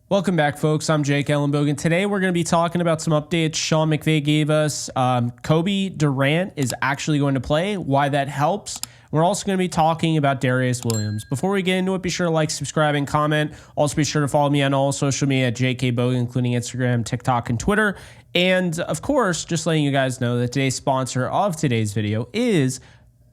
Welcome back, folks. I'm Jake ELLENBOGEN. Today, we're going to be talking about some updates Sean McVay gave us. Cobie Durant is actually going to play, why that helps. We're also going to be talking about Darius Williams. Before we get into it, be sure to like, subscribe, and comment. Also, be sure to follow me on all social media at JKBogan, including Instagram, TikTok, and Twitter. And, of course, just letting you guys know that today's sponsor of today's video is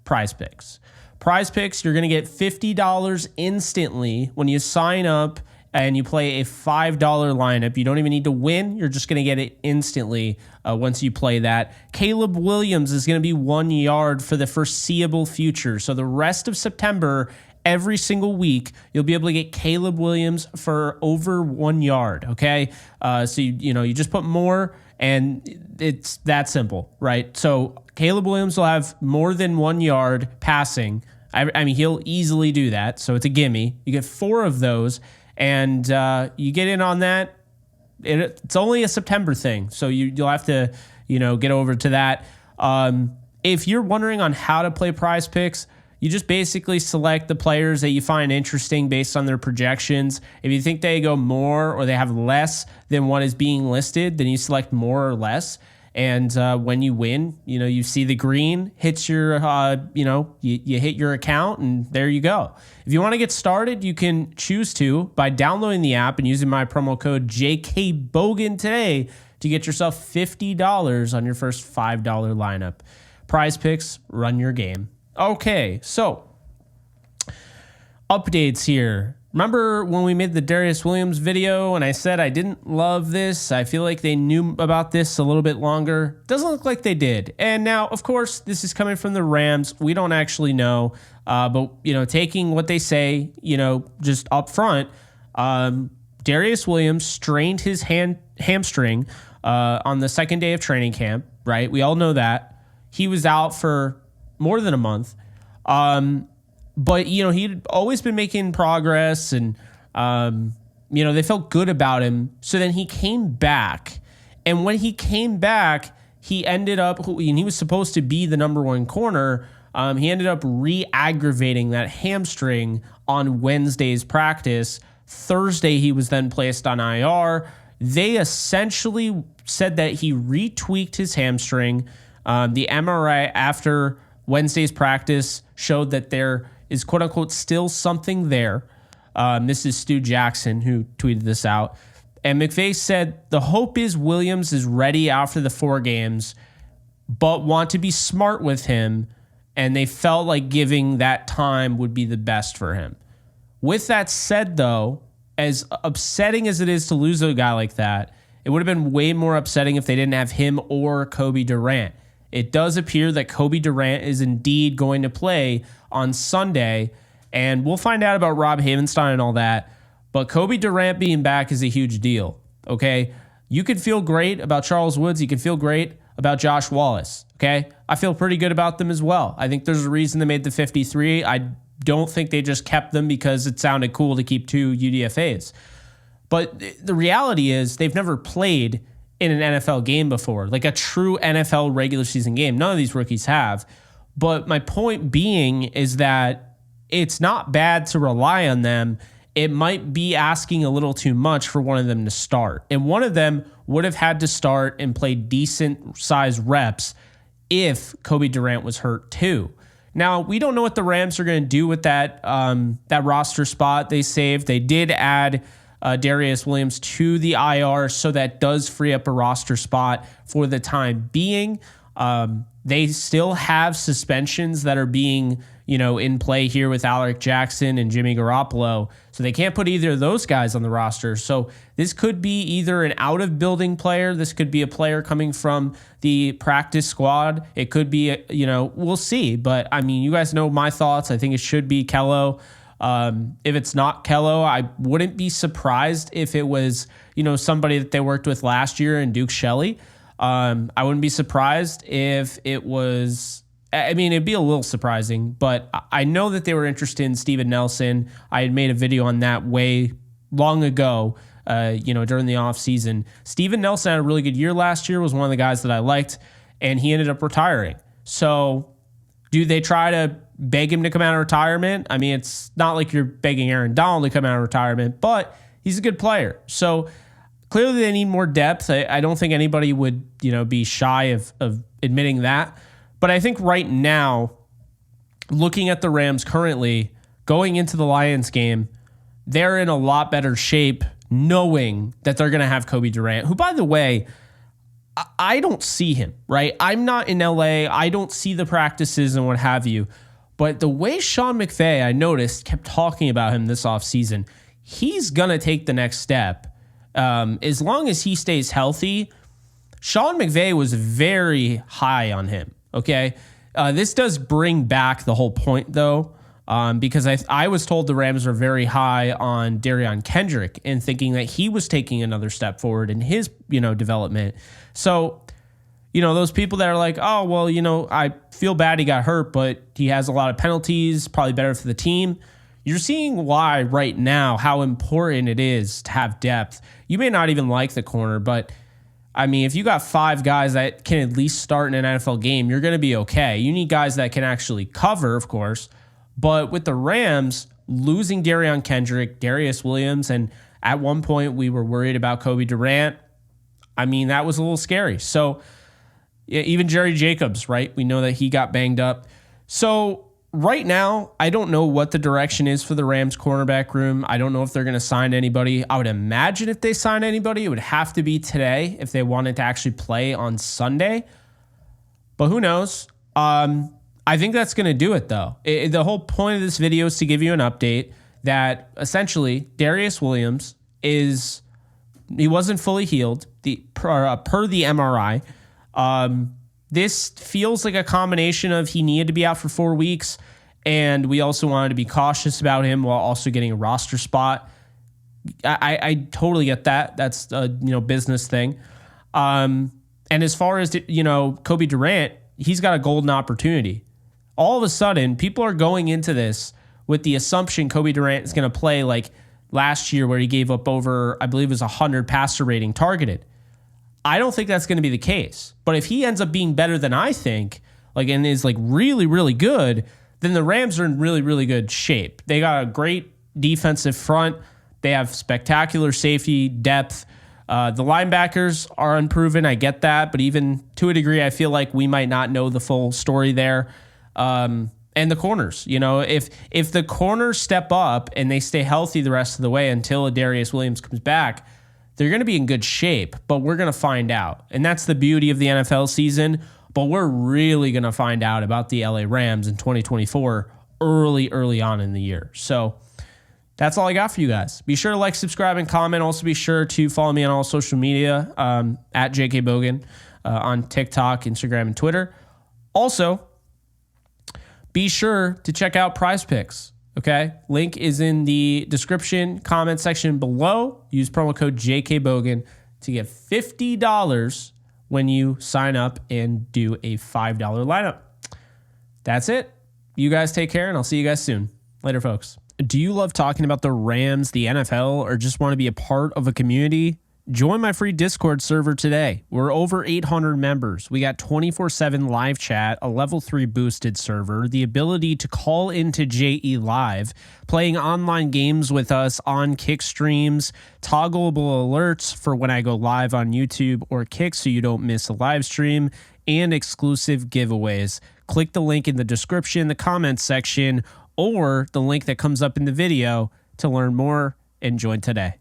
Prize Picks. Prize Picks, you're going to get $50 instantly when you sign up and you play a $5 lineup. You don't even need to win. You're just going to get it instantly once you play that. Caleb Williams is going to be 1 yard for the foreseeable future. So the rest of September, every single week, you'll be able to get Caleb Williams for over 1 yard, okay? So, you just put more, and it's that simple, right? So Caleb Williams will have more than 1 yard passing. I mean, he'll easily do that, so it's a gimme. You get 4 of those, and you get in on that. It's only a September thing, so you'll have to, get over to that. If you're wondering on how to play Prize Picks, you just basically select the players that you find interesting based on their projections. If you think they go more or they have less than what is being listed, then you select more or less. And when you win, you see the green hits your, you hit your account, and there you go. If you want to get started, you can choose to by downloading the app and using my promo code JKBogan today to get yourself $50 on your first $5 lineup. Prize Picks, run your game. Okay, so updates here. Remember when we made the Darius Williams video and I said I didn't love this? I feel like they knew about this a little bit longer. Doesn't look like they did. And now, of course, this is coming from the Rams. We don't actually know. But, taking what they say, just up front, Darius Williams strained his hamstring on the second day of training camp, right? We all know that. He was out for more than a month. But, he'd always been making progress, and, they felt good about him. So then he came back. And when he came back, he ended up, and he was supposed to be the number one corner. He ended up re-aggravating that hamstring on Wednesday's practice. Thursday, he was then placed on IR. They essentially said that he retweaked his hamstring. The MRI after Wednesday's practice showed that there is quote unquote still something there. This is Stu Jackson who tweeted this out. And McVay said the hope is Williams is ready after the 4 games, but want to be smart with him. And they felt like giving that time would be the best for him. With that said, though, as upsetting as it is to lose a guy like that, it would have been way more upsetting if they didn't have him or Cobie Durant. It does appear that Cobie Durant is indeed going to play on Sunday, and we'll find out about Rob Havenstein and all that. But Cobie Durant being back is a huge deal, okay? You could feel great about Charles Woods. You can feel great about Josh Wallace, okay? I feel pretty good about them as well. I think there's a reason they made the 53. I don't think they just kept them because it sounded cool to keep 2 UDFAs. But the reality is they've never played in an NFL game before, like a true NFL regular season game. None of these rookies have. But my point being is that it's not bad to rely on them. It might be asking a little too much for one of them to start. And one of them would have had to start and play decent size reps if Cobie Durant was hurt too. Now, we don't know what the Rams are going to do with that roster spot they saved. They did add Darius Williams to the IR, so that does free up a roster spot for the time being. They still have suspensions that are being, in play here with Alec Jackson and Jimmy Garoppolo, so they can't put either of those guys on the roster. So this could be either an out-of-building player. This could be a player coming from the practice squad. It could be, we'll see. But, I mean, you guys know my thoughts. I think it should be Kello. If it's not Kello, I wouldn't be surprised if it was, somebody that they worked with last year in Duke Shelley. I wouldn't be surprised if it was, it'd be a little surprising, but I know that they were interested in Steven Nelson. I had made a video on that way long ago, during the offseason. Steven Nelson had a really good year last year, was one of the guys that I liked, and he ended up retiring. So do they try to beg him to come out of retirement? I mean, it's not like you're begging Aaron Donald to come out of retirement, but He's a good player. So clearly they need more depth. I don't think anybody would, be shy of admitting that. But I think right now, looking at the Rams currently, going into the Lions game, they're in a lot better shape knowing that they're going to have Cobie Durant, who, by the way, I don't see him, right? I'm not in LA. I don't see the practices and what have you. But the way Sean McVay, I noticed, kept talking about him this offseason, he's going to take the next step. As long as he stays healthy, Sean McVay was very high on him, okay? This does bring back the whole point, though, because I was told the Rams are very high on Darius Kendrick and thinking that he was taking another step forward in his, development. So, those people that are like, oh, well, I feel bad he got hurt, but he has a lot of penalties, probably better for the team. You're seeing why right now, how important it is to have depth. You may not even like the corner, but I mean, if you got 5 guys that can at least start in an NFL game, you're going to be okay. You need guys that can actually cover, of course. But with the Rams losing Darius Kendrick, Darious Williams, and at one point we were worried about Cobie Durant, I mean, that was a little scary. So even Jerry Jacobs, right? We know that he got banged up. So right now, I don't know what the direction is for the Rams cornerback room. I don't know if they're going to sign anybody. I would imagine if they sign anybody, it would have to be today if they wanted to actually play on Sunday. But who knows? I think that's going to do it, though. The whole point of this video is to give you an update that essentially Darius Williams he wasn't fully healed per the MRI. This feels like a combination of he needed to be out for 4 weeks, and we also wanted to be cautious about him while also getting a roster spot. I totally get that. That's a business thing. And as far as Cobie Durant, he's got a golden opportunity. All of a sudden, people are going into this with the assumption Cobie Durant is going to play like last year, where he gave up over, I believe it was 100 passer rating targeted. I don't think that's going to be the case. But if he ends up being better than I think, and is really, really good, then the Rams are in really, really good shape. They got a great defensive front. They have spectacular safety depth. The linebackers are unproven. I get that. But even to a degree, I feel like we might not know the full story there. And the corners, if the corners step up and they stay healthy the rest of the way until Darius Williams comes back, they're going to be in good shape, but we're going to find out. And that's the beauty of the NFL season. But we're really going to find out about the LA Rams in 2024 early on in the year. So that's all I got for you guys. Be sure to like, subscribe, and comment. Also be sure to follow me on all social media at JKBogan on TikTok, Instagram, and Twitter. Also, be sure to check out Prize Picks, okay? Link is in the description, comment section below. Use promo code JKBogan to get $50 when you sign up and do a $5 lineup. That's it. You guys take care, and I'll see you guys soon. Later, folks. Do you love talking about the Rams, the NFL, or just want to be a part of a community? Join my free Discord server today. We're over 800 members. We got 24/7 live chat, a level 3 boosted server, the ability to call into JE Live, playing online games with us on Kick streams, toggleable alerts for when I go live on YouTube or Kick so you don't miss a live stream, and exclusive giveaways. Click the link in the description, the comments section, or the link that comes up in the video to learn more and join today.